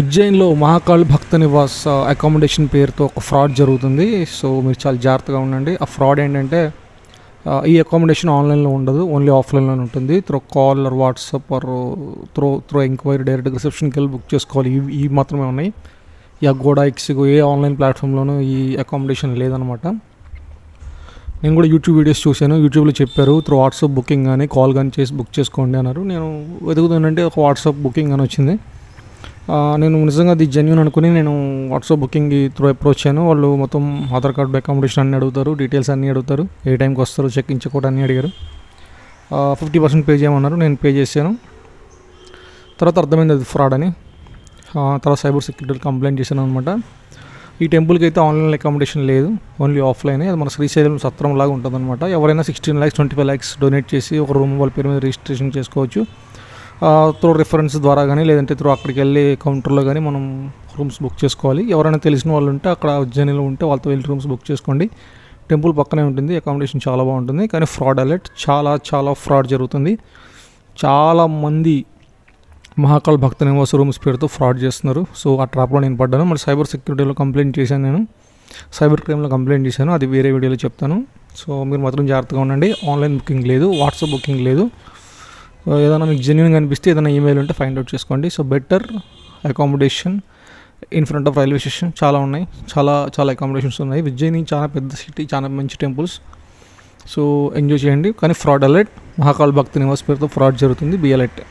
ఉజ్జయిన్లో మహాకాళ్ భక్త Nivas accommodation పేరుతో ఒక fraud జరుగుతుంది. సో మీరు చాలా జాగ్రత్తగా ఉండండి. ఆ ఫ్రాడ్ ఏంటంటే ఈ అకామిడేషన్ ఆన్లైన్లో ఉండదు, ఓన్లీ ఆఫ్లైన్లోనే ఉంటుంది. Through call or WhatsApp or through enquiry direct రిసెప్షన్కి వెళ్ళి బుక్ చేసుకోవాలి. ఇవి మాత్రమే ఉన్నాయి. ఈ అగోడా, ఎక్సిగో ఏ ఆన్లైన్ ప్లాట్ఫామ్లోనూ ఈ అకామిడేషన్ లేదనమాట. నేను కూడా యూట్యూబ్ వీడియోస్ చూశాను. యూట్యూబ్లో చెప్పారు త్రూ వాట్సాప్ బుకింగ్ కానీ కాల్ కానీ చేసి బుక్ చేసుకోండి అన్నారు. నేను వెతుకుతానంటే ఒక వాట్సాప్ బుకింగ్ అని వచ్చింది. నేను నిజంగా అది జెన్యూన్ అనుకుని నేను వాట్సాప్ బుకింగ్ త్రూ అప్రోచ్ అయ్యాను. వాళ్ళు మొత్తం ఆధార్ కార్డు, అకామిడేషన్ అన్నీ అడుగుతారు, డీటెయిల్స్ అన్నీ అడుగుతారు, ఏ టైంకి వస్తారు, చెక్ ఇన్ చెక్ అవుట్ అన్నీ అడిగారు. 50% పే చేయమన్నారు. నేను పే చేశాను. తర్వాత అర్థమైంది అది ఫ్రాడ్ అని. తర్వాత సైబర్ సెక్యూరిటీ కంప్లైంట్ చేశాను అనమాట. ఈ టెంపుల్కి అయితే ఆన్లైన్ అకామిడేషన్ లేదు, ఓన్లీ ఆఫ్లైనే. అది మన శ్రీశైలం సత్రం లాగా ఉంటుంది అనమాట. ఎవరైనా 16 lakhs 25 lakhs డొనేట్ చేసి ఒక రూమ్ వాళ్ళ పేరు మీద రిజిస్ట్రేషన్ చేసుకోవచ్చు. త్రూ రిఫరెన్స్ ద్వారా కానీ లేదంటే త్రూ అక్కడికి వెళ్ళి కౌంటర్లో కానీ మనం రూమ్స్ బుక్ చేసుకోవాలి. ఎవరైనా తెలిసిన వాళ్ళు ఉంటే అక్కడ ఉజ్జయినిలో ఉంటే వాళ్ళతో వెళ్ళి రూమ్స్ బుక్ చేసుకోండి. టెంపుల్ పక్కనే ఉంటుంది, అకామిడేషన్ చాలా బాగుంటుంది. కానీ ఫ్రాడ్ అలర్ట్, చాలా చాలా ఫ్రాడ్ జరుగుతుంది. చాలామంది మహాకాళ్ భక్త నివాస రూమ్స్ పేరుతో ఫ్రాడ్ చేస్తున్నారు. సో ఆ ట్రాప్లో నేను పడ్డాను. మరి సైబర్ సెక్యూరిటీలో కంప్లైంట్ చేశాను, నేను సైబర్ క్రైమ్లో కంప్లైంట్ చేశాను. అది వేరే వీడియోలో చెప్తాను. సో మీరు మాత్రం జాగ్రత్తగా ఉండండి. ఆన్లైన్ బుకింగ్ లేదు, వాట్సాప్ బుకింగ్ లేదు. ఏదైనా మీకు జెన్యూన్గా అనిపిస్తే ఏదైనా ఈమెయిల్ ఉంటే ఫైండ్ అవుట్ చేసుకోండి. So better accommodation in front of railway station చాలా ఉన్నాయి, చాలా చాలా అకామిడేషన్స్ ఉన్నాయి. ఉజ్జయిని చాలా పెద్ద సిటీ, చాలా మంచి టెంపుల్స్. సో ఎంజాయ్ చేయండి. కానీ ఫ్రాడ్ అలర్ట్, మహాకాళ్ భక్త నివాస్ పేరుతో ఫ్రాడ్ జరుగుతుంది. Be alert.